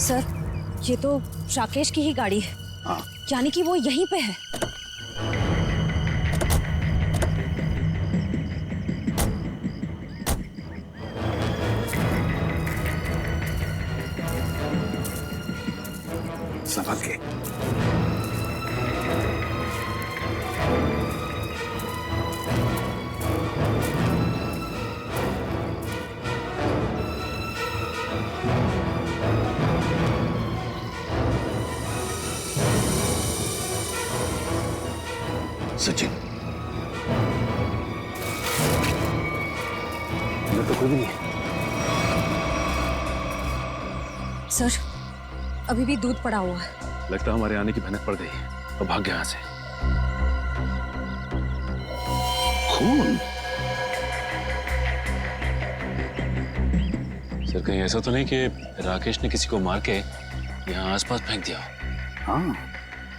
Sir, ये तो राकेश की ही गाड़ी है। हाँ। यानी कि वो यहीं पे है। संभल के। सचिन, मैं तो कोई भी नहीं है। सर, अभी भी दूध पड़ा हुआ है। लगता है हमारे आने की भनक पड़ गई और भाग गया यहाँ से। खून? सर, कहीं ऐसा तो नहीं कि राकेश ने किसी को मार के यहाँ आसपास फेंक दिया? हाँ,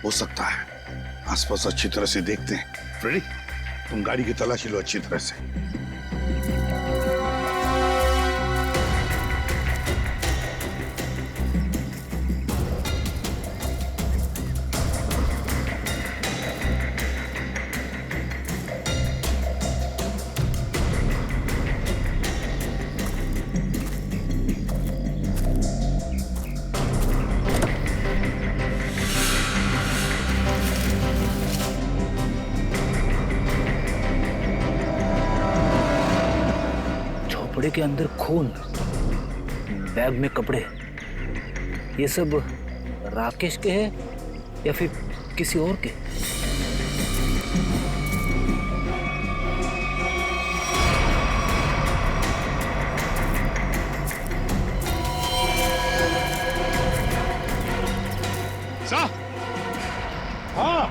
हो सकता है। आसपास अच्छी तरह से देखते हैं। फ्रेडी, तुम गाड़ी की तलाशी लो अच्छी तरह से। कपड़े के अंदर खून, बैग में कपड़े, ये सब राकेश के हैं या फिर किसी और के? हाँ।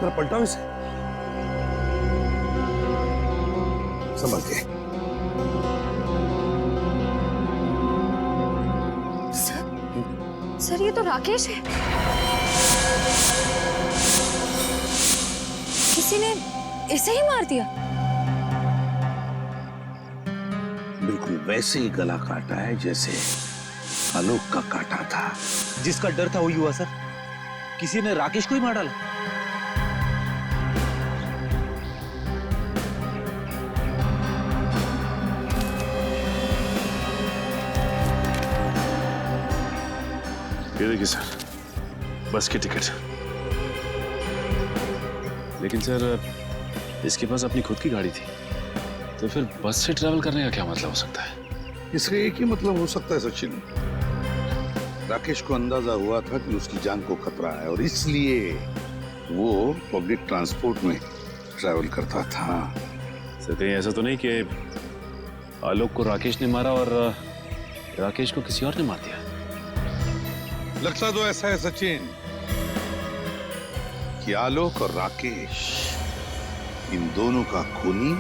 मेरा पलटा इसे। संभल के। सर, ये तो राकेश है। किसी ने इसे ही मार दिया। बिल्कुल वैसे ही गला काटा है जैसे आलोक का काटा था। जिसका डर था वही हुआ सर। किसी ने राकेश को ही मार डाला। ये देखिए सर, बस की टिकट। लेकिन सर, इसके पास अपनी खुद की गाड़ी थी, तो फिर बस से ट्रैवल करने का क्या मतलब हो सकता है? इसका एक ही मतलब हो सकता है सचिन। राकेश को अंदाजा हुआ था कि उसकी जान को खतरा है और इसलिए वो पब्लिक ट्रांसपोर्ट में ट्रैवल करता था। सर, कहीं ऐसा तो नहीं कि आलोक को राकेश ने मारा और राकेश को किसी और ने मार दिया? लगता तो ऐसा है सचिन कि आलोक और राकेश, इन दोनों का खूनी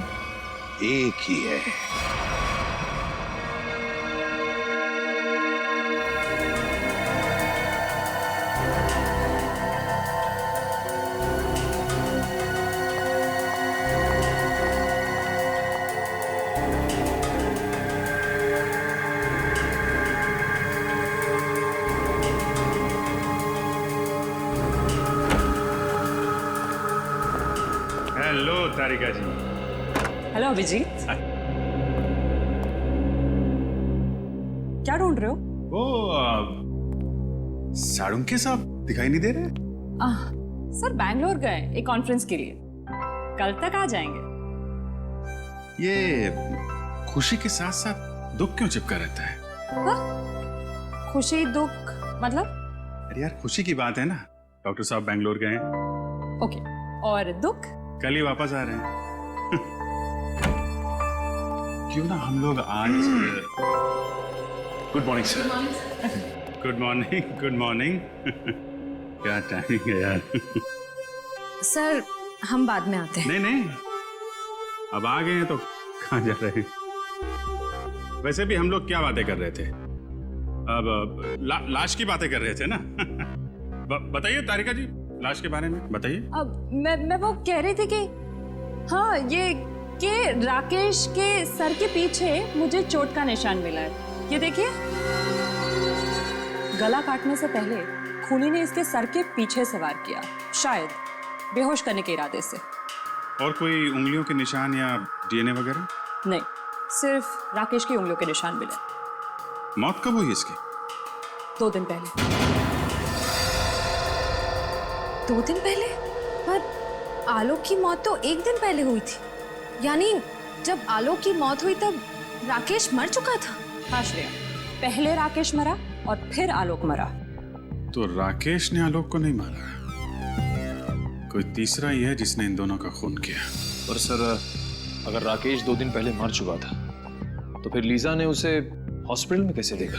एक ही है। हेलो तारिका जी। हेलो अभिजीत। क्या ढूंढ रहे हो? वो साळुंखे साहब दिखाई नहीं दे रहे? सर बैंगलोर गए एक कॉन्फ्रेंस के लिए, कल तक आ जाएंगे। ये खुशी के साथ साथ दुख क्यों चिपका रहता है? खुशी दुख मतलब? अरे यार, खुशी की बात है ना, डॉक्टर साहब बैंगलोर गए हैं। ओके, और दुख? कल ही वापस आ रहे हैं। क्यों ना हम लोग आज। Good morning sir. Good morning, good morning. क्या टाइमिंग है यार। सर, हम बाद में आते हैं। नहीं नहीं, अब आ गए हैं तो कहाँ जा रहे हैं? वैसे भी हम लोग क्या बातें कर रहे थे? अब लाश की बातें कर रहे थे ना। बताइए तारिका जी, लाश के बारे में बताइए। अब मैं वो कह रही थी कि हाँ, ये कि राकेश के सर के पीछे मुझे चोट का निशान मिला है। ये देखिए, गला काटने से पहले खूनी ने इसके सर के पीछे से वार किया, शायद बेहोश करने के इरादे से। और कोई उंगलियों के निशान या डीएनए वगैरह? नहीं, सिर्फ राकेश की उंगलियों के निशान मिले। मौत कब हुई इसकी? 2 दिन पहले। 2 दिन पहले? पर आलोक की मौत तो 1 दिन पहले हुई थी। यानी जब आलोक की मौत हुई तब राकेश मर चुका था। हाँ श्रेया, पहले राकेश मरा और फिर आलोक मरा। तो राकेश ने आलोक को नहीं मारा, कोई तीसरा ही है जिसने इन दोनों का खून किया। और सर, अगर राकेश 2 दिन पहले मर चुका था तो फिर लीजा ने उसे हॉस्पिटल में कैसे देखा?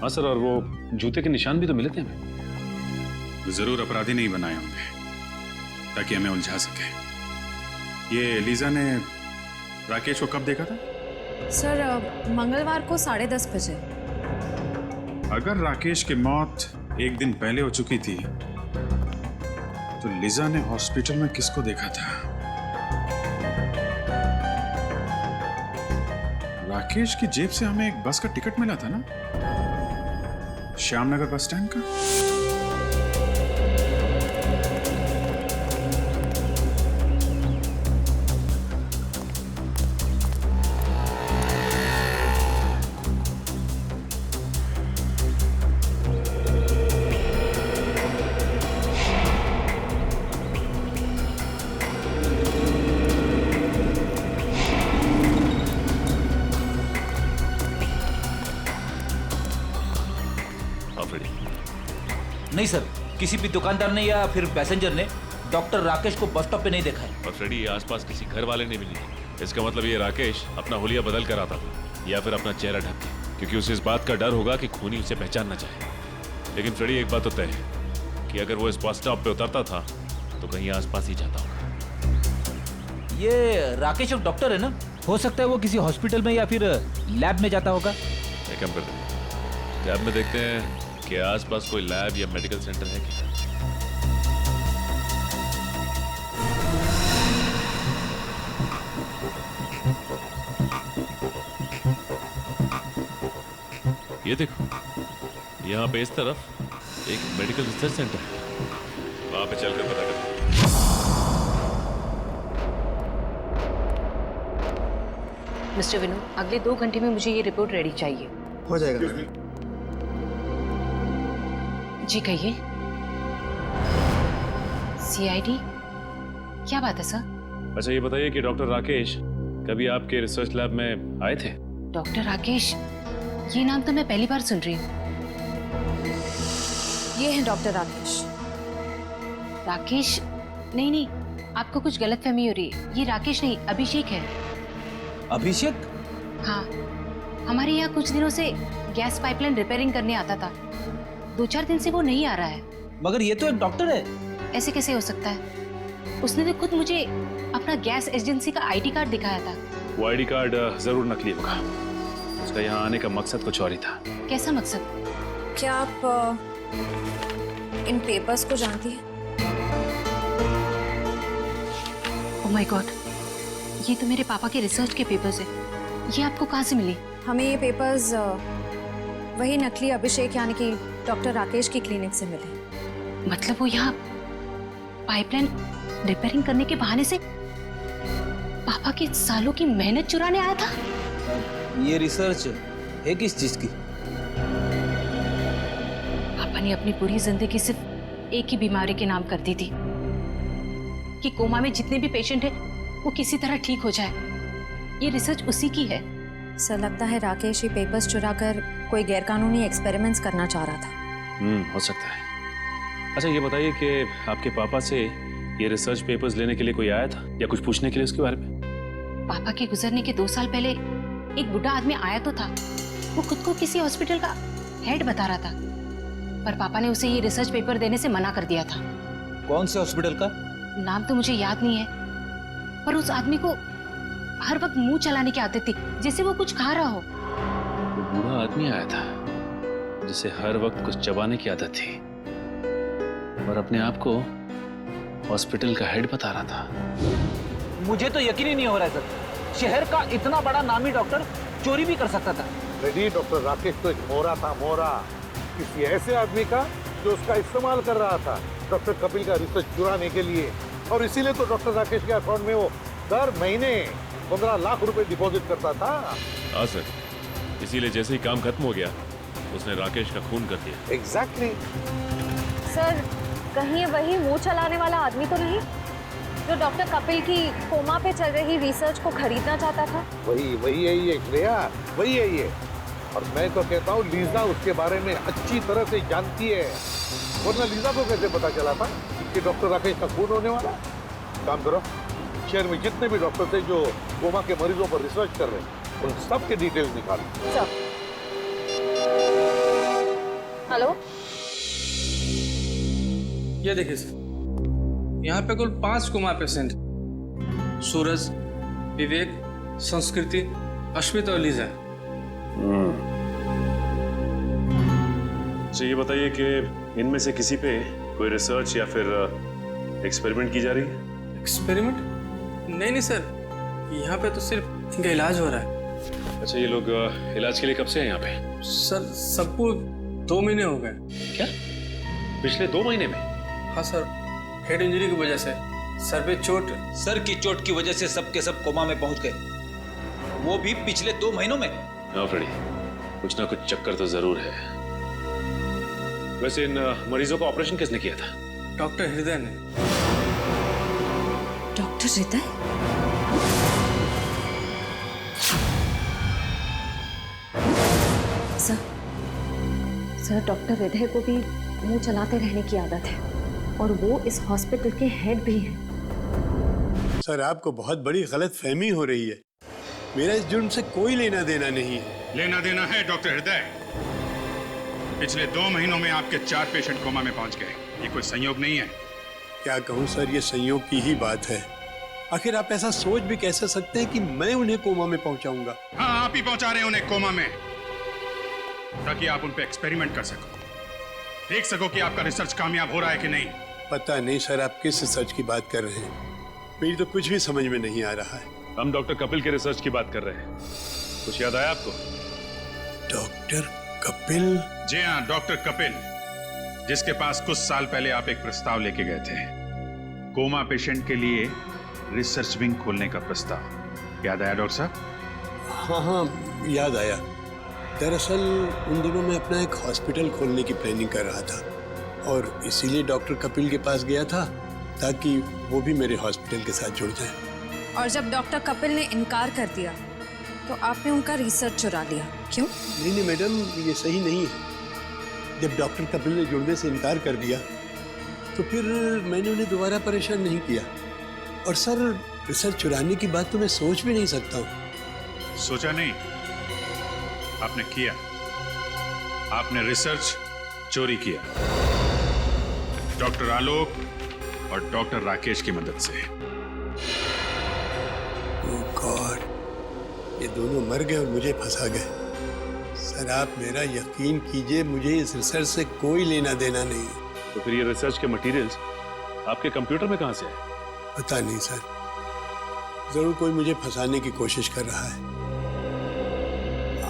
हाँ सर, और वो जूते के निशान भी तो मिले थे हमें। जरूर अपराधी नहीं बनाए होंगे ताकि हमें उलझा सके। ये लीजा ने राकेश को कब देखा था? सर, मंगलवार को 10:30 बजे। अगर राकेश की मौत 1 दिन पहले हो चुकी थी तो लीजा ने हॉस्पिटल में किसको देखा था? राकेश की जेब से हमें एक बस का टिकट मिला था ना, श्यामनगर बस स्टैंड का। नहीं सर, किसी भी दुकानदार ने या फिर पैसेंजर ने डॉक्टर राकेश को बस स्टॉप पे नहीं देखा है। और फ्रेडी, आसपास किसी घर वाले ने भी नहीं। इसका मतलब ये राकेश अपना हुलिया बदल कर आता था या फिर अपना चेहरा ढक के, क्योंकि उसे इस बात का डर होगा कि खूनी उसे पहचान ना चाहे। लेकिन फ्रेडी, एक बात तो तय है कि अगर वो इस बस स्टॉप पे उतरता था तो कहीं आसपास ही जाता होगा। ये राकेश एक डॉक्टर है ना, हो सकता है वो किसी हॉस्पिटल में या फिर लैब में जाता होगा। एक काम करते हैं, लैब में देखते हैं कि आसपास कोई लैब या मेडिकल सेंटर है क्या। ये देखो, यहाँ पे इस तरफ एक मेडिकल रिसर्च सेंटर है, वहां पे चलकर पता करते हैं। मिस्टर विनोद, अगले 2 घंटे में मुझे ये रिपोर्ट रेडी चाहिए। हो जाएगा मैम। जी कहिए। सीआईडी? क्या बात है सर? अच्छा, ये बताइए कि डॉक्टर राकेश कभी आपके रिसर्च लैब में आए थे? डॉक्टर राकेश, ये नाम तो मैं पहली बार सुन रही हूँ। ये है डॉक्टर राकेश। राकेश? नहीं नहीं, आपको कुछ गलतफहमी हो रही है। ये राकेश नहीं, अभिषेक है। अभिषेक? हाँ, हमारे यहाँ कुछ दिनों से गैस पाइपलाइन रिपेयरिंग करने आता था। 2-4 दिन से वो नहीं आ रहा है। मगर ये तो एक डॉक्टर है। ऐसे कैसे हो सकता है? उसने तो खुद मुझे अपना गैस एजेंसी का आईडी कार्ड दिखाया था। वो आईडी कार्ड जरूर नकली होगा। उसका यहाँ आने का मकसद कुछ और ही था। कैसा मकसद? क्या आप इन पेपर्स को जानती हैं? ओह माय गॉड, ये तो मेरे पापा के रिसर्च के पेपर्स हैं। ये आपको कहाँ से मिली? हमें ये पेपर्स वही नकली अभिषेक यानी कि डॉक्टर राकेश की क्लिनिक से मिले। मतलब वो यहाँ पाइपलाइन रिपेयरिंग करने के बहाने से पापा के सालों की मेहनत चुराने आया था? ये रिसर्च है किस चीज की? पापा ने अपनी पूरी जिंदगी सिर्फ एक ही बीमारी के नाम कर दी थी कि कोमा में जितने भी पेशेंट हैं वो किसी तरह ठीक हो जाए। ये रिसर्च उसी की है। सर, लगता है राकेश ये पेपर्स चुराकर कोई गैरकानूनी एक्सपेरिमेंट्स करना चाह रहा था। हो सकता है। अच्छा, ये बताइए कि आपके पापा से ये रिसर्च पेपर्स लेने के लिए कोई आया था या कुछ पूछने के लिए उसके बारे में? पापा के गुजरने के 2 साल पहले एक बुढ़ा आदमी आया तो था। वो खुद को किसी हॉस्पिटल का हेड बता रहा था, पर पापा ने उसे ये रिसर्च पेपर देने से मना कर दिया था। कौन से हॉस्पिटल का? नाम तो मुझे याद नहीं है, पर उस आदमी को हर वक्त मुंह चलाने की आदत थी, जैसे वो कुछ खा रहा हो। वो बूढ़ा आदमी आया था? जिसे हर वक्त कुछ चबाने की आदत थी और अपने आप को हॉस्पिटल का हेड बता रहा था। मुझे तो यकीन ही नहीं हो रहा है सर, शहर का इतना बड़ा नामी डॉक्टर चोरी भी कर सकता था। रेडी डॉक्टर राकेश तो एक मोहरा था, मोहरा, किसी ऐसे आदमी का जो उसका इस्तेमाल कर रहा था डॉक्टर कपिल का रिसर्च चुराने के लिए। और इसीलिए तो डॉक्टर राकेश के अकाउंट में वो दर महीने 15 लाख रुपए डिपॉजिट करता था। हाँ सर, इसीलिए जैसे ही काम खत्म हो गया उसने राकेश का खून कर दिया। एग्जैक्टली। सर, कहीं ये वही मुंह चलाने वाला आदमी तो नहीं जो डॉक्टर कपिल की कोमा पे चल रही रिसर्च को खरीदना चाहता था? वही है ये श्रेया, वही है ये। और मैं तो कहता हूँ लीजा उसके बारे में अच्छी तरह से जानती है, वरना लीजा को कैसे पता चला था कि डॉक्टर राकेश का खून होने वाला? काम करो, शहर में जितने भी डॉक्टर थे जो कोमा के मरीजों पर रिसर्च कर रहे हैं उन सब के डिटेल्स निकालो। हेलो, ये देखिए सर, यहाँ पे कुल 5 कोमा पेशेंट, सूरज, विवेक, संस्कृति, अश्मित और लीजा। तो ये बताइए कि इनमें से किसी पे कोई रिसर्च या फिर एक्सपेरिमेंट की जा रही है? एक्सपेरिमेंट? नहीं सर, यहाँ पे तो सिर्फ इनका इलाज हो रहा है। अच्छा, ये लोग इलाज के लिए कब से हैं यहाँ पे? सर, सबको 2 महीने हो गए। क्या, पिछले 2 महीने में? हाँ सर, हेड इंजरी की वजह से सर पे चोट। सर की चोट की वजह से सब के सब कोमा में पहुंच गए, वो भी पिछले 2 महीनों में। हाँ फ्रेडी, कुछ ना कुछ चक्कर तो जरूर है। वैसे इन मरीजों का ऑपरेशन किसने किया था? डॉक्टर हृदय ने। डॉक्टर हृदय? सर, डॉक्टर हृदय को भी मुंह चलाते रहने की आदत है और वो इस हॉस्पिटल के हेड भी हैं। सर, आपको बहुत बड़ी गलतफहमी हो रही है। मेरा इस जुर्म से कोई लेना देना नहीं है। लेना देना है डॉक्टर हृदय। पिछले 2 महीनों में आपके 4 पेशेंट कोमा में पहुंच गए, ये कोई संयोग नहीं है। क्या कहूँ सर, ये संयोग की ही बात है। आखिर आप ऐसा सोच भी कैसे सकते हैं कि मैं उन्हें कोमा में पहुंचाऊंगा? हाँ, आप ही पहुंचा रहे हैं उन्हें कोमा में, ताकि आप उन पे एक्सपेरिमेंट कर सको, देख सको कि आपका रिसर्च कामयाब हो रहा है कि नहीं। पता नहीं सर, आप किस रिसर्च की बात कर रहे हैं, मेरी तो कुछ भी समझ में नहीं आ रहा है। हम डॉक्टर कपिल के रिसर्च की बात कर रहे हैं, कुछ याद आया आपको? डॉक्टर कपिल? जी हाँ, डॉक्टर कपिल, जिसके पास कुछ साल पहले आप एक प्रस्ताव लेके गए थे, कोमा पेशेंट के लिए रिसर्च विंग खोलने का प्रस्ताव। याद आया डॉक्टर साहब? हाँ, याद आया। दरअसल उन दिनों मैं अपना एक हॉस्पिटल खोलने की प्लानिंग कर रहा था और इसीलिए डॉक्टर कपिल के पास गया था ताकि वो भी मेरे हॉस्पिटल के साथ जुड़ जाए। और जब डॉक्टर कपिल ने इनकार कर दिया तो आपने उनका रिसर्च चुरा लिया, क्यों? नहीं मैडम, ये सही नहीं है। जब डॉक्टर कपिल ने जुड़ने से इनकार कर दिया तो फिर मैंने उन्हें दोबारा परेशान नहीं किया। और सर, रिसर्च चुराने की बात तो मैं सोच भी नहीं सकता हूँ। सोचा नहीं, आपने किया। आपने रिसर्च चोरी किया, डॉक्टर आलोक और डॉक्टर राकेश की मदद से। ओह गॉड, ये दोनों मर गए और मुझे फंसा गए। सर, आप मेरा यकीन कीजिए, मुझे इस रिसर्च से कोई लेना देना नहीं है। तो फिर ये रिसर्च के मटेरियल्स आपके कंप्यूटर में कहां से आए? पता नहीं सर, जरूर कोई मुझे फंसाने की कोशिश कर रहा है।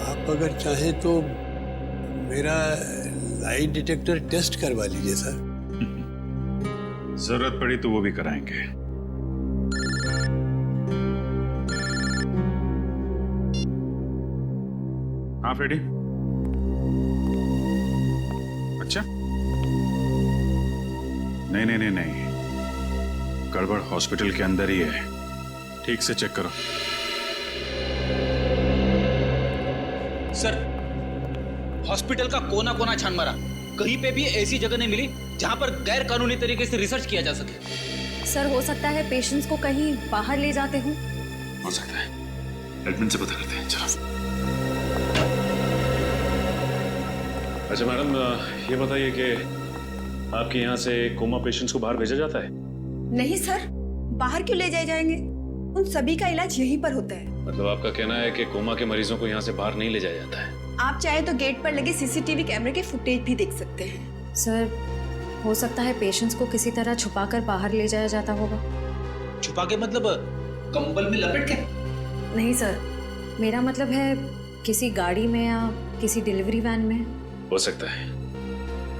आप अगर चाहें तो मेरा लाई डिटेक्टर टेस्ट करवा लीजिए सर। जरूरत पड़ी तो वो भी कराएंगे। हाँ फ्रेडी, अच्छा, नहीं, गड़बड़ हॉस्पिटल के अंदर ही है, ठीक से चेक करो। सर, हॉस्पिटल का कोना कोना छान मारा, कहीं पे भी ऐसी जगह नहीं मिली जहां पर गैर कानूनी तरीके से रिसर्च किया जा सके। सर, हो सकता है पेशेंट्स को कहीं बाहर ले जाते हो। हो सकता है, एडमिन से पता करते हैं। चलो। अच्छा मैडम, ये बताइए कि आपके यहाँ से कोमा पेशेंट्स को बाहर भेजा जाता है? नहीं सर, बाहर क्यों ले जाए जाएंगे? उन सभी का इलाज यहीं पर होता है। मतलब आपका कहना है कि कोमा के मरीजों को यहाँ से बाहर नहीं ले जाया जाता है? आप चाहे तो गेट पर लगे सीसीटीवी कैमरे के फुटेज भी देख सकते हैं। सर, हो सकता है पेशेंट्स को किसी तरह छुपाकर बाहर ले जाया जाता होगा। छुपा के मतलब कंबल में लपेट के? नहीं सर, मेरा मतलब है किसी गाड़ी में या किसी डिलीवरी वैन में। हो सकता है।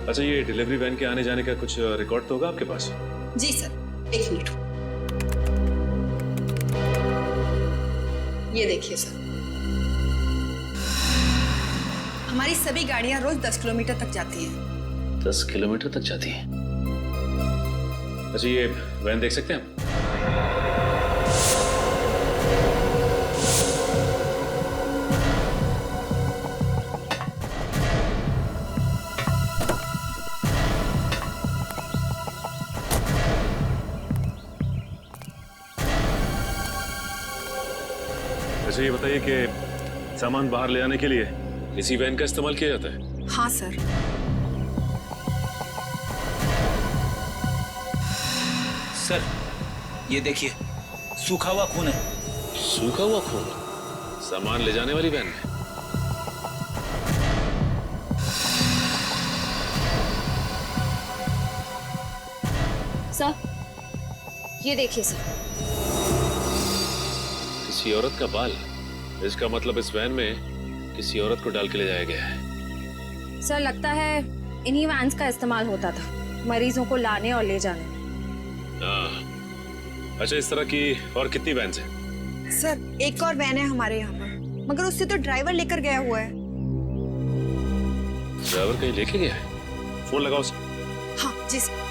अच्छा, ये डिलीवरी वैन के आने जाने का कुछ रिकॉर्ड तो होगा आपके पास? जी सर, 1 मिनट। ये देखिए सर, हमारी सभी गाड़ियां रोज 10 किलोमीटर तक जाती हैं। 10 किलोमीटर तक जाती है? अच्छा, ये वैन देख सकते हैं हम? अच्छा, ये बताइए कि सामान बाहर ले आने के लिए इसी वैन का इस्तेमाल किया जाता है? हाँ सर। सर, ये देखिए, सूखा हुआ खून है। सूखा हुआ खून? सामान ले जाने वाली वैन में? सर, ये देखिए सर। किसी औरत का बाल? इसका मतलब इस वैन में किसी औरत को डाल के ले जाया गया है। सर, लगता है इन्हीं वैन्स का इस्तेमाल होता था मरीजों को लाने और ले जाने में। अच्छा, इस तरह की और कितनी वैन्स हैं? सर, एक और वैन है हमारे यहाँ पर, मगर उससे तो ड्राइवर लेकर गया हुआ है। ड्राइवर कहीं लेके गया है? फोन लगाओ उसे। हाँ जी सर।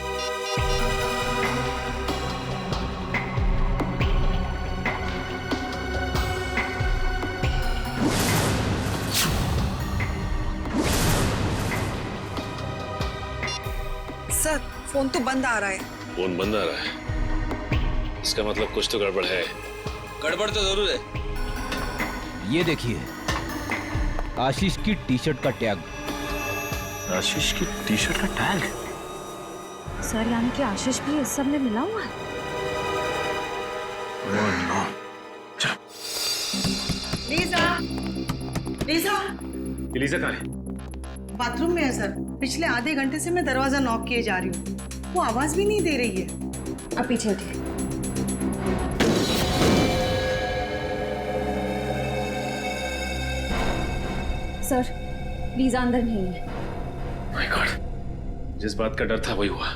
सर, फोन तो बंद आ रहा है। फोन बंद आ रहा है? इसका मतलब कुछ तो गड़बड़ है। गड़बड़ तो जरूर है। ये देखिए, आशीष की टी शर्ट का टैग। आशीष की टी शर्ट का टैग? सर, यानी कि आशीष भी इस सब में मिला हुआ है। लीजा, लीजा, लीजा कहाँ है? बाथरूम में है सर। पिछले आधे घंटे से मैं दरवाजा नॉक किए जा रही हूँ, वो आवाज भी नहीं दे रही है। अब पीछे हटिए। सर, लीजा अंदर नहीं है। माय गॉड, जिस बात का डर था वही हुआ।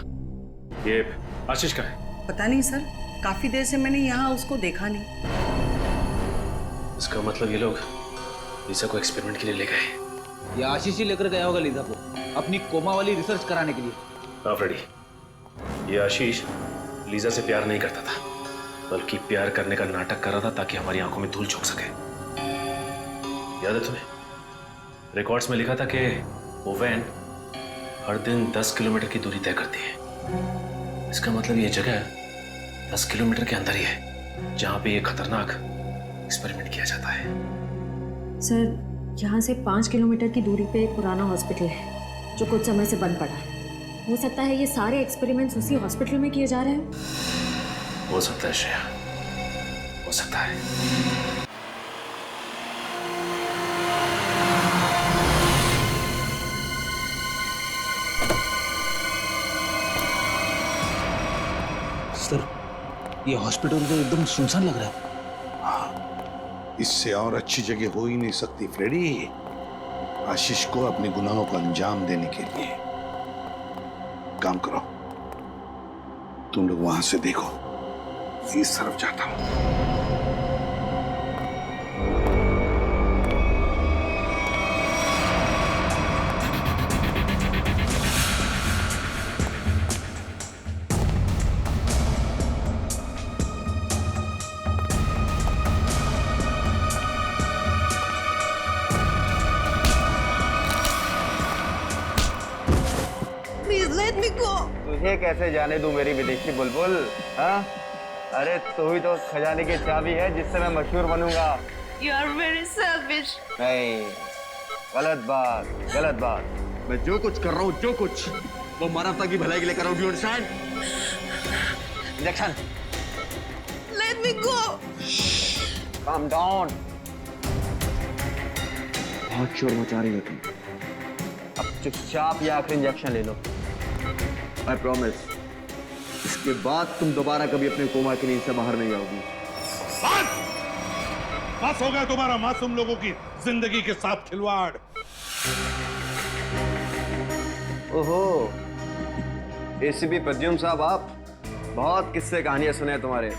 ये आशीष का है? पता नहीं सर, काफी देर से मैंने यहाँ उसको देखा नहीं। इसका मतलब ये लोग लीजा को एक्सपेरिमेंट के लिए ले गए। ये आशीष ही लेकर गया होगा लीजा को अपनी कोमा वाली रिसर्च कराने के लिए। हाँ फ्रेडी, ये आशीष लीजा से प्यार नहीं करता था, बल्कि प्यार करने का नाटक कर रहा था ताकि हमारी आंखों में धूल झोंक सके। याद है तुम्हें? रिकॉर्ड्स में लिखा था कि वो वैन हर दिन 10 किलोमीटर की दूरी तय करती है। इसका मतलब ये जगह 10 किलोमीटर के अंदर ही है जहां पे ये खतरनाक एक्सपेरिमेंट किया जाता है। सर, यहाँ से 5 किलोमीटर की दूरी पे एक पुराना हॉस्पिटल है जो कुछ समय से बंद पड़ा है। हो सकता है ये सारे एक्सपेरिमेंट्स उसी हॉस्पिटल में किए जा रहे हैं। हो सकता है श्रेया, हो सकता है। सर, ये हॉस्पिटल तो एकदम सुनसान लग रहा है। इससे और अच्छी जगह हो ही नहीं सकती फ्रेडी, आशीष को अपने गुनाहों को अंजाम देने के लिए। काम करो, तुम लोग वहां से देखो, इस तरफ जाता हूं। तुझे कैसे जाने दूं मेरी विदेशी बुलबुल? हाँ, अरे तू ही तो खजाने की चाबी है जिससे मैं मशहूर बनूंगा। You are very selfish. नहीं, गलत बात, गलत बात। मैं जो कुछ कर रहा हूँ, जो कुछ, वो मानवता की भलाई के लिए कर रहा हूँ। You understand? Injection. Let me go. Calm down. बहुत शोर मचा रही हो तुम। अब चुपचाप ये आखिरी इंजेक्शन ले लो। आई प्रॉमिस, इसके बाद तुम दोबारा कभी अपने कोमा की नींद से बाहर नहीं आओगी। बस हो गया तुम्हारा मासूम लोगों की जिंदगी के साथ खिलवाड़। ओहो, एसीपी प्रद्युम्न साहब, आप बहुत किस्से कहानियां सुने तुम्हारे,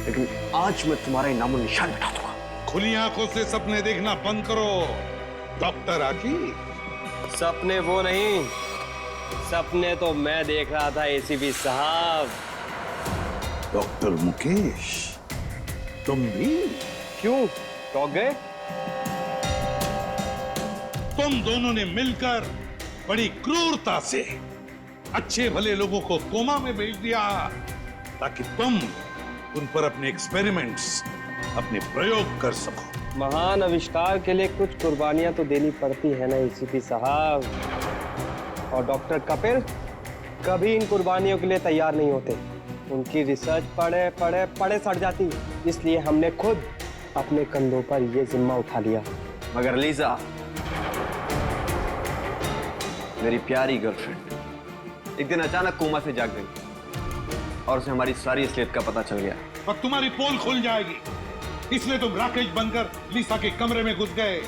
लेकिन आज मैं तुम्हारा नामो निशान मिटा दूंगा। खुली आंखों से सपने देखना बंद करो डॉक्टर आकी। सपने वो नहीं, सपने तो मैं देख रहा था एसीपी साहब। डॉक्टर मुकेश, तुम भी? क्यों, टोक गए? तुम दोनों ने मिलकर बड़ी क्रूरता से अच्छे भले लोगों को कोमा में भेज दिया ताकि तुम उन पर अपने एक्सपेरिमेंट्स, अपने प्रयोग कर सको। महान आविष्कार के लिए कुछ कुर्बानियां तो देनी पड़ती है ना एसीपी साहब। और डॉक्टर कपिल कभी इन कुर्बानियों के लिए तैयार नहीं होते। उनकी रिसर्च पढ़े पढ़े पढ़े सड़ जाती, इसलिए हमने खुद अपने कंधों पर यह जिम्मा उठा लिया। मगर लीजा, मेरी प्यारी गर्लफ्रेंड, एक दिन अचानक कोमा से जाग गई और उसे हमारी सारी असलियत का पता चल गया। और तुम्हारी पोल खुल जाएगी, इसलिए तुम राकेश बनकर लीसा के कमरे में घुस गए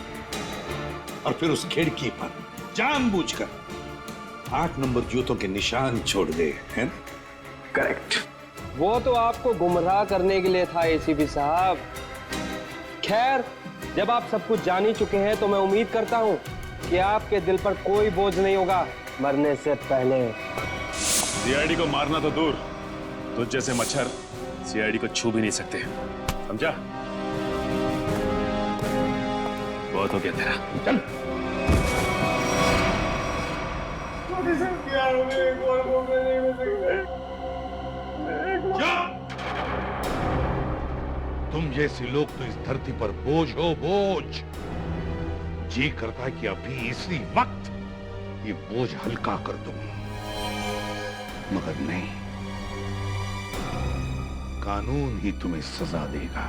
और फिर उस खिड़की पर जानबूझकर 8 नंबर जूतों के निशान छोड़ गए, हैं? करेक्ट। वो तो आपको गुमराह करने के लिए था एसीपी साहब। खैर, जब आप सब कुछ जान ही चुके हैं तो मैं उम्मीद करता हूं कि आपके दिल पर कोई बोझ नहीं होगा मरने से पहले। सीआईडी को मारना तो दूर, तुझ जैसे मच्छर सीआईडी को छू भी नहीं सकते, समझा? बहुत हो गया तेरा, चल। तुम जैसे लोग तो इस धरती पर बोझ हो, बोझ। जी करता है कि अभी इसी वक्त ये बोझ हल्का कर दूं, मगर नहीं, कानून ही तुम्हें सजा देगा।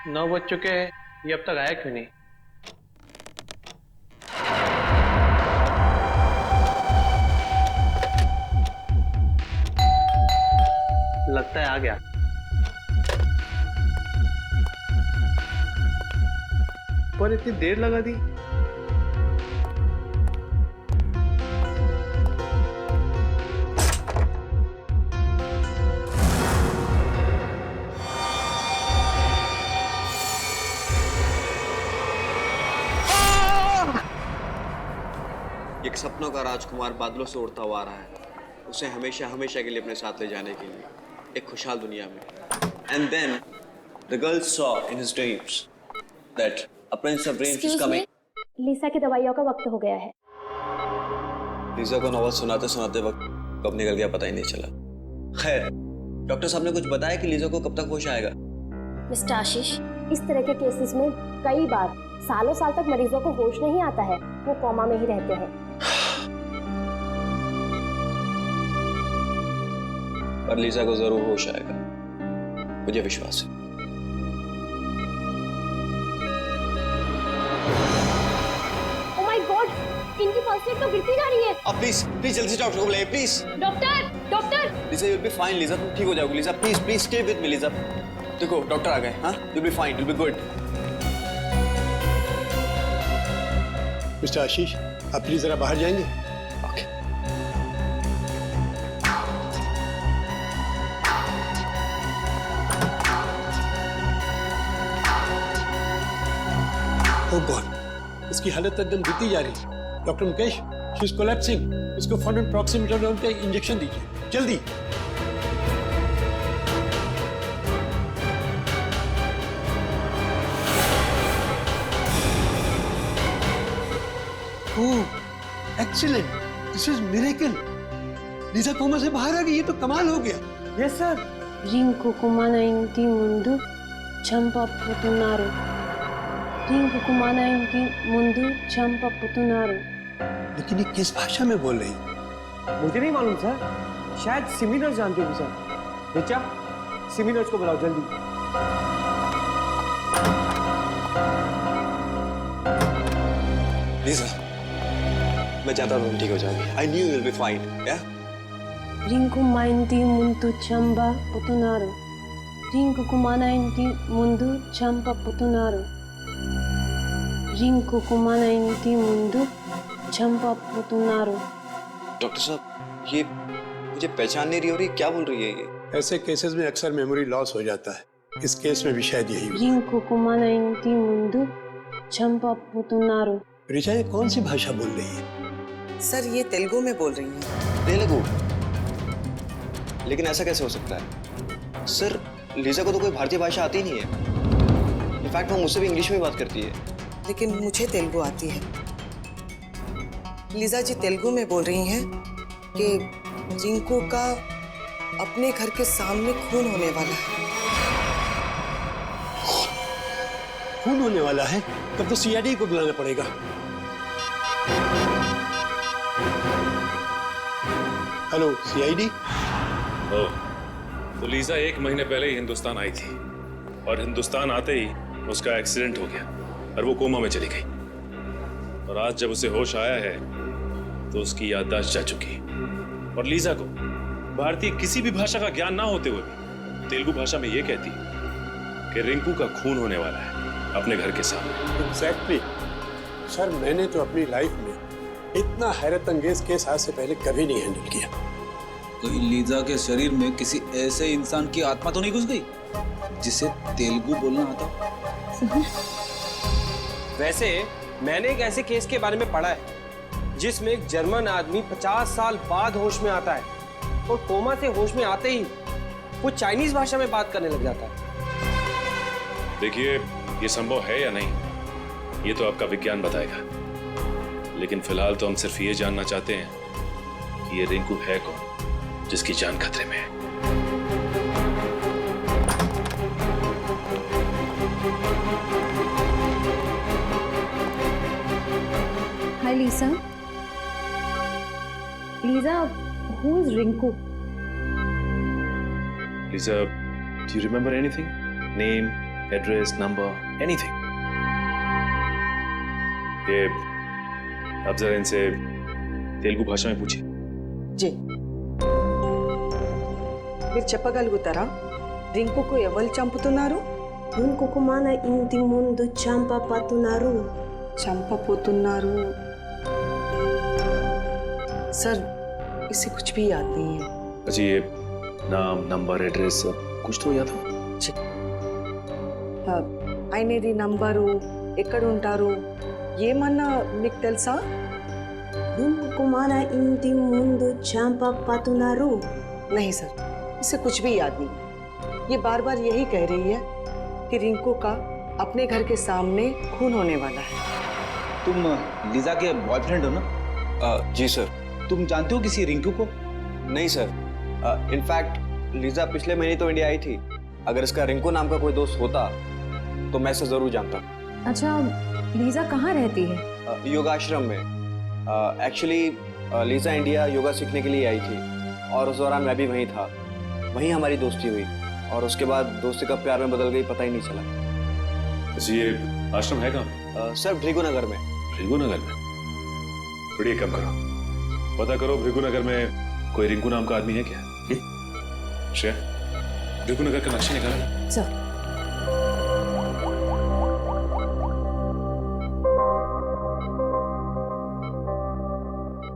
नौ बज चुके हैं, ये अब तक आया क्यों नहीं? लगता है आ गया। पर इतनी देर लगा दी। एक सपनों का राजकुमार बादलों से उड़ता हुआ आ रहा है, उसे हमेशा हमेशा के लिए अपने साथ ले जाने के लिए एक खुशहाल दुनिया में। And then the girl saw in his dreams that a prince of dreams is coming. लीसा की दवाइयों का वक्त हो गया है। लीसा को नॉवल सुनाते सुनाते वक्त कब निकल गया पता ही नहीं चला। खैर, डॉक्टर साहब ने कुछ बताया कि लीसा को कब तक होश आएगा? मिस्टर आशीष, इस तरह के केसेस में कई बार सालों साल तक मरीजों को होश नहीं आता है, वो कोमा में ही रहते हैं। पर लीसा को जरूर होश आएगा, मुझे विश्वास है। ओह माय गॉड, इनकी पल्स रेट तो गिरती जा रही है। अब प्लीज प्लीज जल्दी से डॉक्टर को बुलाइए, please. Doctor, doctor. Lisa, you will be fine Lisa, तुम ठीक हो जाओगी Lisa, please please stay with me Lisa. देखो डॉक्टर आ गए, हाँ? You will be fine, you will be good. Mister Ashish, आप प्लीज जरा बाहर जाएंगे? ओके। ओह गॉड, इसकी हालत एकदम गिरती जा रही है। Doctor Mukesh, she is collapsing. इसको फौरन प्रॉक्सिमिटोलोन का इंजेक्शन दीजिए, जल्दी। Oh excellent, this is miracle. Lisa coma से बाहर आ गई, ये तो कमाल हो गया। यस सर, రింకుకు మన ఇంటి ముందు చంపబోతున్నారు. రింకుకు మన ఇంటి ముందు చంపబోతున్నారు. लेकिन ये किस भाषा में बोल रही? मुझे नहीं मालूम सर, शायद सिमिनर्स जानते हो सर. रिचा, सिमिनर्स को बुलाओ जल्दी. लीजा, मैं चाहता हूँ तुम ठीक हो जाओगी. I knew you'll be fine. Yeah? Rinku మా ఇంటి ముందు చంపబోతున్నారు. రింకుకు మన ఇంటి ముందు చంపబోతున్నారు. రింకుకు మన ఇంటి ముందు చంపబోతున్నారు. डॉक्टर साहब, ये मुझे पहचान नहीं रही हो रही, क्या बोल रही है ये? ऐसे केसेस में अक्सर मेमोरी लॉस हो जाता है. इस केस में भी शायद यही हुआ. రింకుకు మన ఇంటి ముందు చంపబోతున్నారు. ऋचा, ये कौन सी भाषा बोल रही है? सर ये तेलुगु में बोल रही हैं. तेलुगु? लेकिन ऐसा कैसे हो सकता है? सर, लीजा को तो कोई भारतीय भाषा आती नहीं है. इनफैक्ट वो मुझसे भी इंग्लिश में बात करती है. लेकिन मुझे तेलुगु आती है. लीजा जी तेलुगु में बोल रही हैं कि रिंकू का अपने घर के सामने खून होने वाला है. खून होने वाला है? तब तो सीआईडी को बुलाना पड़ेगा. Hello CID. तो लीजा 1 महीने पहले ही हिंदुस्तान आई थी और हिंदुस्तान आते ही उसका एक्सीडेंट हो गया और वो कोमा में चली गई. और आज जब उसे होश आया है तो उसकी याददाश्त जा चुकी. और लीजा को भारतीय किसी भी भाषा का ज्ञान ना होते हुए भी तेलुगु भाषा में ये कहती कि रिंकू का खून होने वाला है अपने घर के सामने. एग्जैक्टली. सर, मैंने तो अपनी लाइफ में इतना हैरत अंगेज केस आज से पहले कभी नहीं हैंडल किया. कहीं लीजा के शरीर में किसी ऐसे इंसान की आत्मा तो नहीं घुस गई जिसे तेलुगु बोलना आता? वैसे मैंने एक ऐसे केस के बारे में पढ़ा है जिसमें एक जर्मन आदमी 50 साल बाद होश में आता है और कोमा से होश में आते ही वो चाइनीज भाषा में बात करने लग जाता है. देखिए, ये संभव है या नहीं ये तो आपका विज्ञान बताएगा, लेकिन फिलहाल तो हम सिर्फ ये जानना चाहते हैं कि ये रिंकू है कौन जिसकी जान खतरे में है. Hi Liza. Liza, who is Rinku? Lisa, do you remember anything? Name, address, number, anything? ये आप जरा इनसे तेलुगु भाषा में पूछिए. जी. మీరు చెప్పగలుగుతారా రింకుకు ఎవరు చంపుతున్నారు? రింకుకు మన ఇంటి ముందు చంపబోతున్నారు. చంపబోతున్నారు. सर, इसे कुछ भी याद नहीं है. अच्छा, ये नाम, नंबर, एड्रेस कुछ तो याद हो? ఆయనది నంబరు, ఎక్కడ ఉంటారు, ఏమన్నా మీకు తెలుసా? రింకుకు మన ఇంటి ముందు చంపబోతున్నారు. नहीं सर, इसे कुछ भी याद नहीं. ये बार बार यही कह रही है कि रिंकू का अपने घर के सामने खून होने वाला है. तुम लीजा के बॉयफ्रेंड हो ना? जी सर. तुम जानते हो किसी रिंकू को? नहीं सर. इनफैक्ट लीजा पिछले महीने तो इंडिया आई थी. अगर इसका रिंकू नाम का कोई दोस्त होता तो मैं इसे जरूर जानता. अच्छा, लीजा कहाँ रहती है? योगाश्रम में. एक्चुअली लीजा इंडिया योगा सीखने के लिए आई थी और उस दौरान मैं भी वहीं था. वहीं हमारी दोस्ती हुई और उसके बाद दोस्ती कब प्यार में बदल गई पता ही नहीं चला. ये आश्रम है कहाँ? सर, भृगुनगर में. भृगुनगर में? बड़ी कम करो, पता करो भृगुनगर में कोई रिंकू नाम का आदमी है क्या? श्रेया, भृगुनगर का नक्शा निकाला. सर.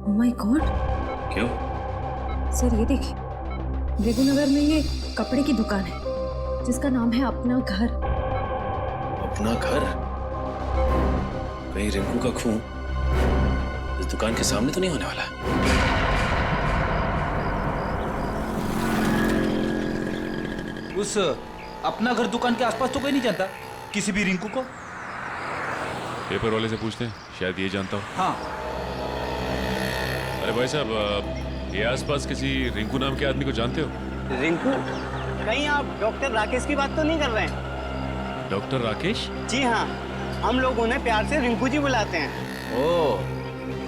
Oh my God. क्यों? सर, ये देखिए, भृगुनगर में ये कपड़े की दुकान है जिसका नाम है अपना घर. अपना घर? कहीं रिंकू का खून इस दुकान के सामने तो नहीं होने वाला? उस अपना घर दुकान के आसपास तो कोई नहीं जानता किसी भी रिंकू को? पेपर वाले से पूछते हैं, शायद ये जानता हो. हाँ. अरे भाई साहब, ये आसपास किसी रिंकू नाम के आदमी को जानते हो? रिंकू? कहीं आप डॉक्टर राकेश की बात तो नहीं कर रहे हैं? डॉक्टर राकेश? जी हाँ, हम लोग उन्हें प्यार से रिंकू जी बुलाते हैं। ओह,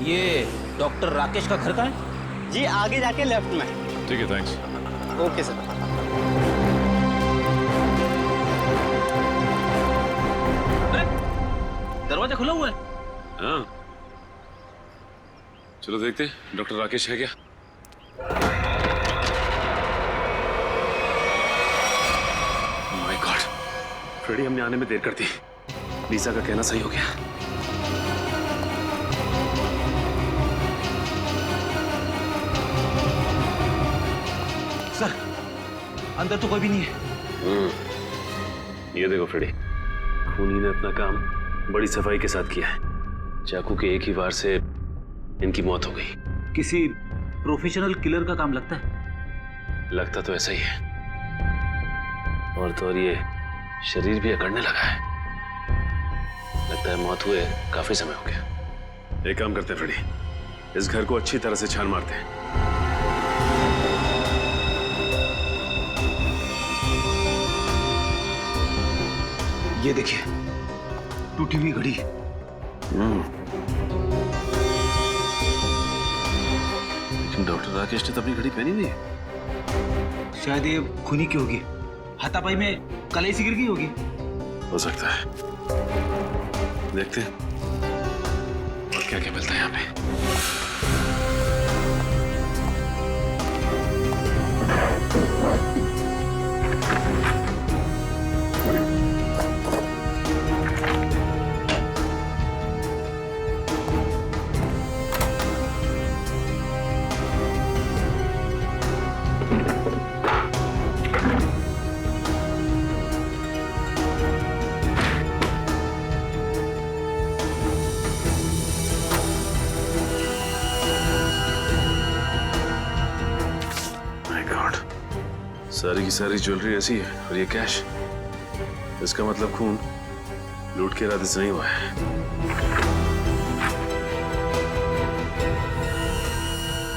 ये डॉक्टर राकेश का घर कहाँ है? जी आगे जाके लेफ्ट में। ठीक है, थैंक्स। Okay sir. दरवाजा खुला हुआ है। हाँ, चलो देखते हैं डॉक्टर राकेश है क्या। माय गॉड, फ्रेडी हमने आने में देर कर दी। लीसा का कहना सही हो गया। सर, अंदर तो कोई भी नहीं है। ये देखो फ्रेडी, खूनी ने अपना काम बड़ी सफाई के साथ किया है। चाकू के एक ही वार से इनकी मौत हो गई। किसी प्रोफेशनल किलर का काम लगता है। लगता तो ऐसा ही है, और तो और ये शरीर भी अकड़ने लगा है। लगता है मौत हुए काफी समय हो गया। एक काम करते हैं फ्रेडी, इस घर को अच्छी तरह से छान मारते हैं। ये देखिए, टूटी हुई घड़ी। लेकिन डॉक्टर राकेश ने तो अपनी घड़ी पहनी नहीं है। शायद ये खूनी की होगी। हाथापाई में कलाई सी गिर गई होगी। हो सकता है, देखते हैं और क्या क्या मिलता है यहाँ पे। सारी की सारी ज्वेलरी ऐसी है और ये कैश। इसका मतलब खून लूट के इरादे से नहीं हुआ है।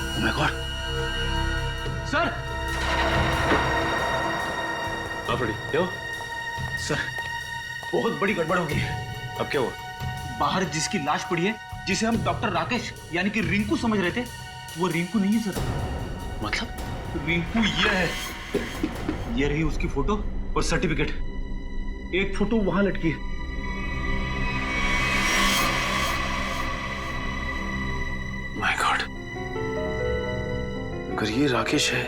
Oh my God! सर! हाँ फ्रेडी, क्या हुआ? सर, बहुत बड़ी गड़बड़ हो गई है। अब क्या हुआ? बाहर जिसकी लाश पड़ी है, जिसे हम डॉक्टर राकेश यानी कि रिंकू समझ रहे थे, वो रिंकू नहीं है सर। मतलब? रिंकू ये है। ये रही उसकी फोटो और सर्टिफिकेट। एक फोटो वहां लटकी है। माय गॉड, अगर ये राकेश है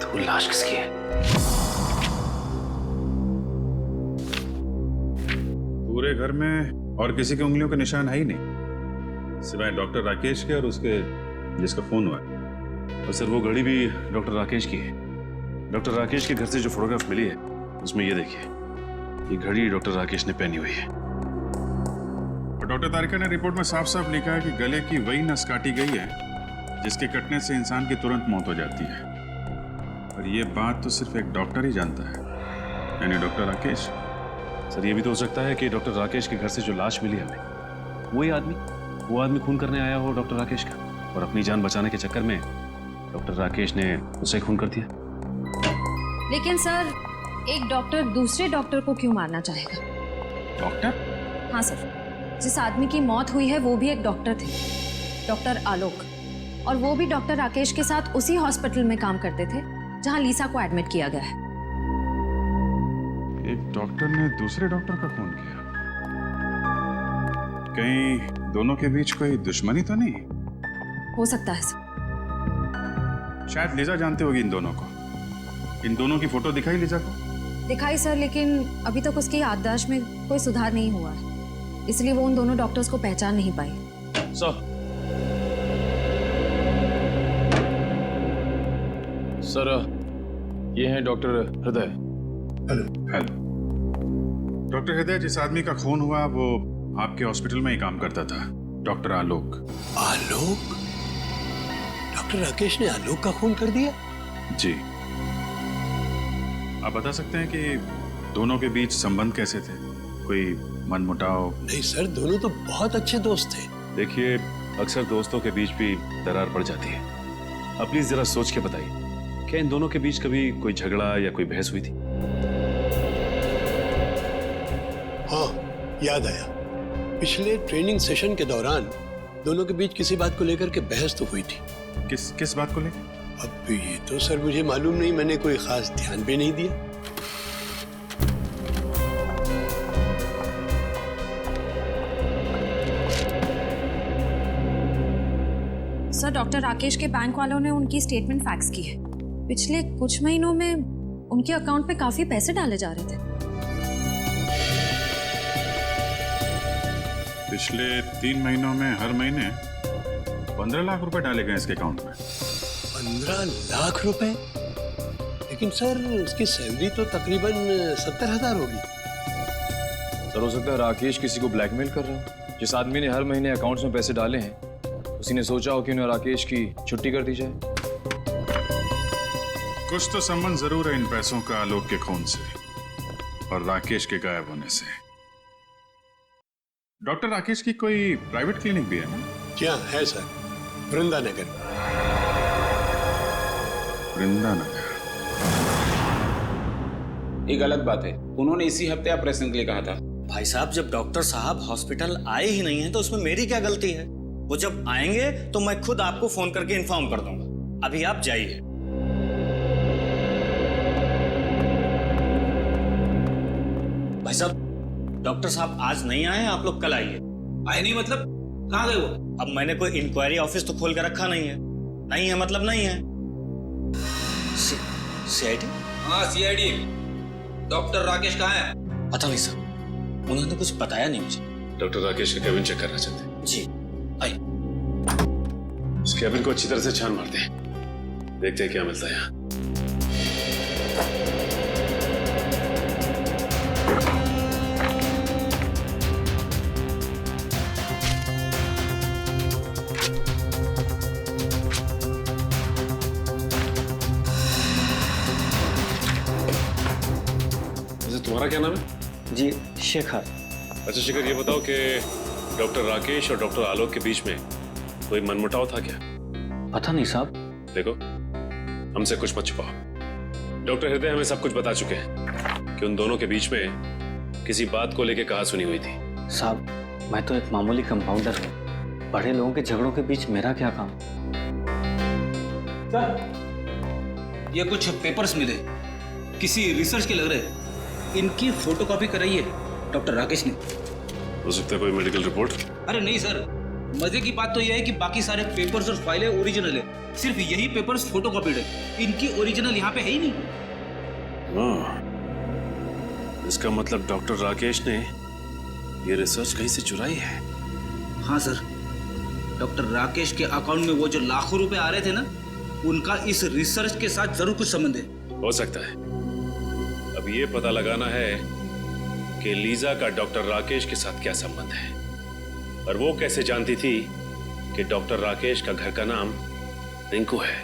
तो लाश किसकी है? पूरे घर में और किसी के उंगलियों के निशान है ही नहीं, सिवाय डॉक्टर राकेश के और उसके जिसका फोन हुआ है। और सर, वो घड़ी भी डॉक्टर राकेश की है। डॉक्टर राकेश के घर से जो फोटोग्राफ मिली है उसमें ये देखिए, ये घड़ी डॉक्टर राकेश ने पहनी हुई है। और डॉक्टर तारिका ने रिपोर्ट में साफ साफ लिखा है कि गले की वही नस काटी गई है जिसके कटने से इंसान की तुरंत मौत हो जाती है। और ये बात तो सिर्फ एक डॉक्टर ही जानता है, यानी डॉक्टर राकेश। सर, ये भी तो हो सकता है कि डॉक्टर राकेश के घर से जो लाश मिली हमें, वो आदमी खून करने आया हो डॉक्टर राकेश का, और अपनी जान बचाने के चक्कर में डॉक्टर राकेश ने उसे खून कर दिया। लेकिन सर, एक डॉक्टर दूसरे डॉक्टर को क्यों मारना चाहेगा? डॉक्टर? हाँ सर, जिस आदमी की मौत हुई है वो भी एक डॉक्टर थे, डॉक्टर आलोक, और वो भी डॉक्टर राकेश के साथ उसी हॉस्पिटल में काम करते थे जहां लीसा को एडमिट किया गया है। एक डॉक्टर ने दूसरे डॉक्टर का खून किया? कहीं दोनों के बीच कोई दुश्मनी तो नहीं? हो सकता है सर। शायद लीजा जानते होगी इन दोनों को। इन दोनों की फोटो दिखाई लीजा को? दिखाई सर, लेकिन अभी तक उसकी याददाश्त में कोई सुधार नहीं हुआ है, इसलिए वो उन दोनों डॉक्टर्स को पहचान नहीं पाई। सर, ये हैं डॉक्टर हृदय। हेलो। डॉक्टर हृदय, जिस आदमी का खून हुआ वो आपके हॉस्पिटल में ही काम करता था, डॉक्टर आलोक। आलोक? डॉक्टर राकेश ने आलोक का खून कर दिया? जी। आप बता सकते हैं कि दोनों के बीच संबंध कैसे थे? कोई मनमुटाव? नहीं सर, दोनों तो बहुत अच्छे दोस्त थे। देखिए, अक्सर दोस्तों के बीच भी दरार पड़ जाती है। आप प्लीज जरा सोच के बताइए, क्या इन दोनों के बीच कभी कोई झगड़ा या कोई बहस हुई थी? हाँ, याद आया। पिछले ट्रेनिंग सेशन के दौरान दोनों के बीच किसी बात को लेकर के बहस तो हुई थी। किस बात को लेकर? अब ये तो सर मुझे मालूम नहीं, मैंने कोई खास ध्यान भी नहीं दिया। सर, डॉक्टर राकेश के बैंक वालों ने उनकी स्टेटमेंट फैक्स की है। पिछले कुछ महीनों में उनके अकाउंट पे काफी पैसे डाले जा रहे थे। पिछले 3 महीनों में हर महीने 15 लाख रुपए डाले गए इसके अकाउंट में। 15 लाख रुपए? लेकिन सर उसकी सैलरी तो तकरीबन 70,000 होगी। सर, हो सकता है राकेश किसी को ब्लैकमेल कर रहा हो। जिस आदमी ने हर महीने अकाउंट्स में पैसे डाले हैं, उसी ने सोचा हो कि उन्हें राकेश की छुट्टी कर दी जाए। कुछ तो संबंध जरूर है इन पैसों का आलोक के खून से और राकेश के गायब होने से। डॉक्टर राकेश की कोई प्राइवेट क्लिनिक भी है ना? जी हाँ, है सर, वृंदानगर। वृंदानगर? ये गलत बात है। उन्होंने इसी हफ्ते ऑपरेशन के लिए कहा था। भाई साहब, जब डॉक्टर साहब हॉस्पिटल आए ही नहीं हैं तो उसमें मेरी क्या गलती है? वो जब आएंगे तो मैं खुद आपको फोन करके इन्फॉर्म कर दूंगा। अभी आप जाइए। भाई साहब, डॉक्टर साहब आज नहीं आए, आप लोग कल आइए। आए नहीं मतलब? कहाँ गए वो? अब मैंने कोई इंक्वायरी ऑफिस तो खोल के रखा नहीं है। नहीं है मतलब नहीं है। सीआईडी? हाँ, सीआईडी। डॉक्टर राकेश कहाँ है? पता नहीं सर, उन्होंने कुछ बताया नहीं मुझे। डॉक्टर राकेश का केबिन चेक करना चाहते हैं। जी, आइए। इस केबिन को अच्छी तरह से छान मारते हैं, देखते हैं क्या मिलता है यहाँ। तुम्हारा क्या नाम है? जी, शेखर। अच्छा शेखर, ये बताओ कि डॉक्टर राकेश और डॉक्टर आलोक के बीच में कोई मनमुटाव था क्या? पता नहीं साहब। देखो, हमसे कुछ मत छुपाओ। डॉक्टर हृदय हमें सब कुछ बता चुके हैं कि उन दोनों के बीच में किसी बात को लेकर कहा सुनी हुई थी। साहब, मैं तो एक मामूली कंपाउंडर हूँ। बड़े लोगों के झगड़ों के बीच मेरा क्या काम? सर, ये कुछ पेपर्स मिले, किसी रिसर्च के लग रहे। इनकी फोटोकॉपी कराई है डॉक्टर राकेश ने। हो सकता है कोई मेडिकल रिपोर्ट? अरे नहीं सर, मजे की बात तो यह है कि बाकी सारे पेपर्स और फाइलें ओरिजिनल है, सिर्फ यही पेपर्स फोटोकॉपीड है। इनकी ओरिजिनल यहाँ पे है ही नहीं। इसका मतलब डॉक्टर राकेश ने ये रिसर्च कहीं से चुराई है। हाँ सर, डॉक्टर राकेश के अकाउंट में वो जो लाखों रुपए आ रहे थे ना, उनका इस रिसर्च के साथ जरूर कुछ संबंध है। हो सकता है। अब ये पता लगाना है कि लीजा का डॉक्टर राकेश के साथ क्या संबंध है और वो कैसे जानती थी कि डॉक्टर राकेश का घर का नाम रिंकू है।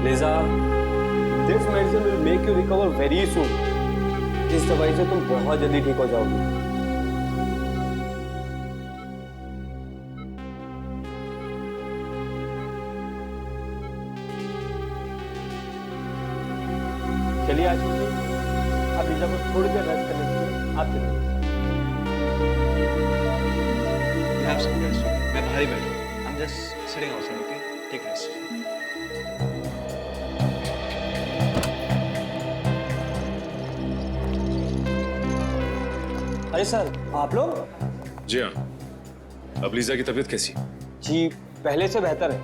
Lisa, this medicine will make you recover very soon. इस दवाई से तुम बहुत जल्दी ठीक हो जाओगी। चलिए आज आप लीजा को थोड़ी देर रेस्ट करने दीजिए। आप चलिए। मैं बाहर ही बैठूं। I'm just sitting outside, okay? Take rest. अरे सर, आप लोग? जी हाँ। अब लीजा की तबीयत कैसी? जी, पहले से बेहतर है।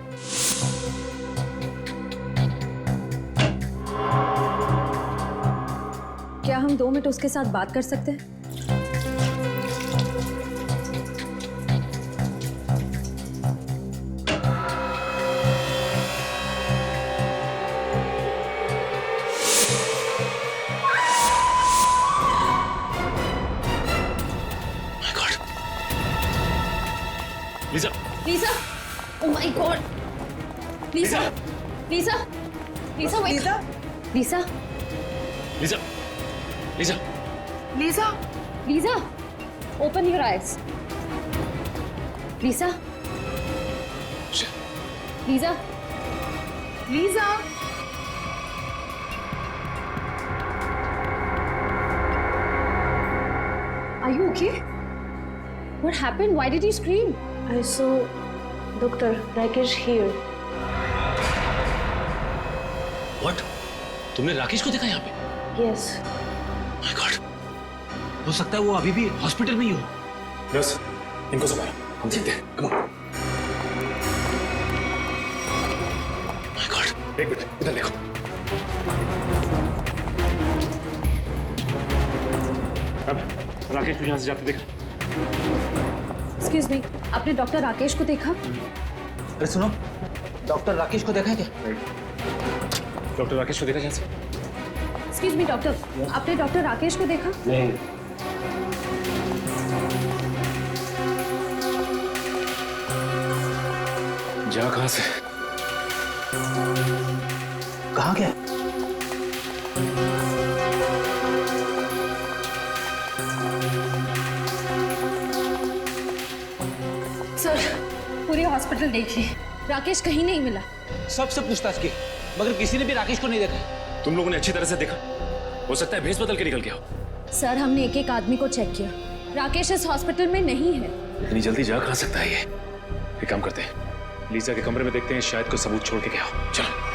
क्या हम 2 मिनट उसके साथ बात कर सकते हैं? Lisa! Lisa! Oh my God! Lisa! Lisa! Lisa! Lisa! Lisa! Lisa! Lisa! Lisa, Lisa, open your eyes. Lisa, Lisa, Lisa. Are you okay? What happened? Why did you scream? I saw Dr. Rakesh here. What? तुमने राकेश को देखा यहाँ पे? Yes. My God. हो सकता है वो अभी भी हॉस्पिटल में ही हो। यस, इनको संभालो, हम देखते हैं। Come on. My God. एक मिनट, इधर देखो। अब राकेश को यहाँ से जाते देखा। Excuse me, आपने डॉक्टर राकेश को देखा? अरे सुनो, डॉक्टर राकेश को देखा है क्या? डॉक्टर राकेश को देखा यहाँ से? Excuse me, डॉक्टर, आपने डॉक्टर राकेश को देखा? नहीं। जा कहाँ से? कहाँ गया? सर, पूरे हॉस्पिटल देखिए, राकेश कहीं नहीं मिला। सबसे पूछताछ की, मगर किसी ने भी राकेश को नहीं देखा। तुम लोगों ने अच्छी तरह से देखा? हो सकता है भेस बदल के निकल गया हो। सर, हमने एक एक आदमी को चेक किया, राकेश इस हॉस्पिटल में नहीं है। इतनी जल्दी जा कहाँ सकता है ये? एक काम करते हैं, लीजा के कमरे में देखते हैं, शायद कोई सबूत छोड़ के गया हो। चलो।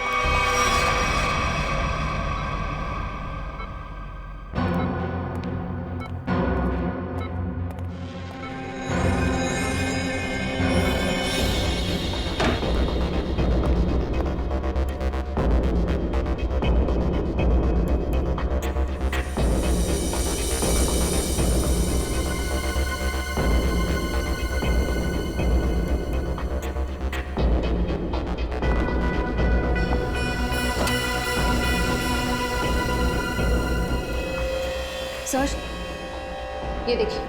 सर, ये देखिए,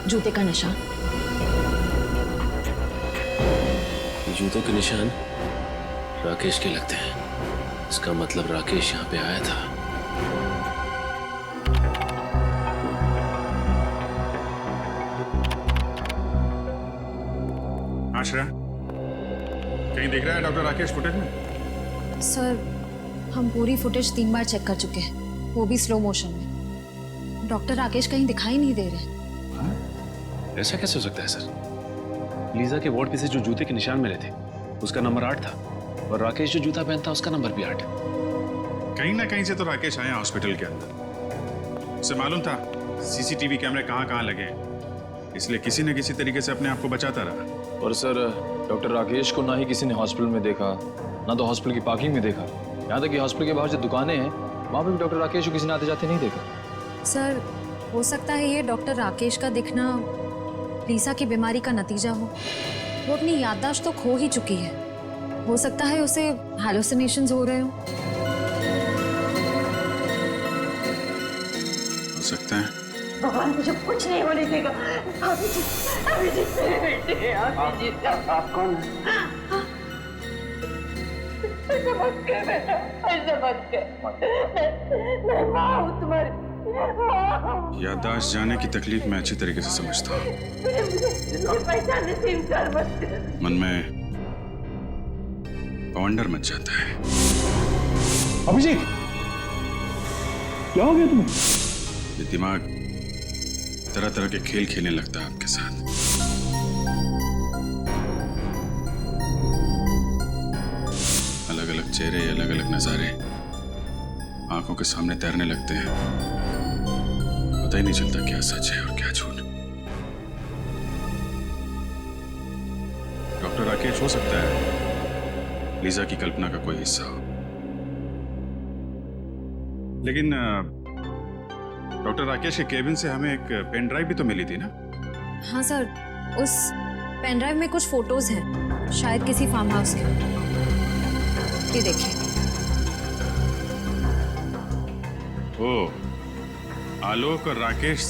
जूते का निशान। ये जूतों के निशान राकेश के लगते हैं। इसका मतलब राकेश यहाँ पे आया था। आश्रय, कहीं दिख रहा है डॉक्टर राकेश फुटेज में? सर, हम पूरी फुटेज 3 बार चेक कर चुके हैं, वो भी स्लो मोशन में। डॉक्टर राकेश कहीं दिखाई नहीं दे रहे। ऐसा कैसे हो सकता है सर? लीजा के वार्ड पे से जो जूते के निशान मिले थे, उसका नंबर 8 था, और राकेश जो जूता पहनता उसका नंबर भी 8। कहीं ना कहीं से तो राकेश आया हॉस्पिटल के अंदर। उसे मालूम था सीसीटीवी कैमरे कहाँ लगे हैं, इसलिए किसी न किसी तरीके से अपने आप को बचाता रहा। और सर, डॉक्टर राकेश को ना ही किसी ने हॉस्पिटल में देखा, ना तो हॉस्पिटल की पार्किंग में देखा। यहाँ तक कि हॉस्पिटल के बाहर जो दुकानें हैं, वहाँ पे भी डॉक्टर राकेश को किसी ने आते जाते नहीं देखा। सर, हो सकता है ये डॉक्टर राकेश का दिखना लीसा की बीमारी का नतीजा हो। वो अपनी याददाश्त तो खो ही चुकी है। हो सकता है उसे हैलुसिनेशंस हो रहे हो। हो सकता है। भगवान मुझे कुछ नहीं होने देगा। अभिजीत मेरे बेटे हैं। अभिजीत, आप कौन हैं? ऐसा मत कर बेटा, ऐसा मत कर। मैं माँ हूँ तुम्हारी, माँ। याददाश्त जाने की तकलीफ मैं अच्छी तरीके से समझता हूँ। पहचानने से इंकार मत कर। मन में वंडर मच जाता है। अभिजीत, क्या हो गया तुम्हें? ये दिमाग तरह तरह के खेल खेलने लगता है आपके साथ। अलग अलग चेहरे, अलग अलग नजारे आंखों के सामने तैरने लगते हैं। पता ही नहीं चलता क्या सच है और क्या झूठ। डॉक्टर राकेश हो सकता है लीजा की कल्पना का कोई हिस्सा हो, लेकिन डॉक्टर राकेश के केबिन से हमें एक पेन ड्राइव भी तो मिली थी ना? हाँ सर, उस पेन ड्राइव में कुछ फोटोज हैं, शायद किसी फार्म हाउस के। ये देखिए। ओ, आलोक और राकेश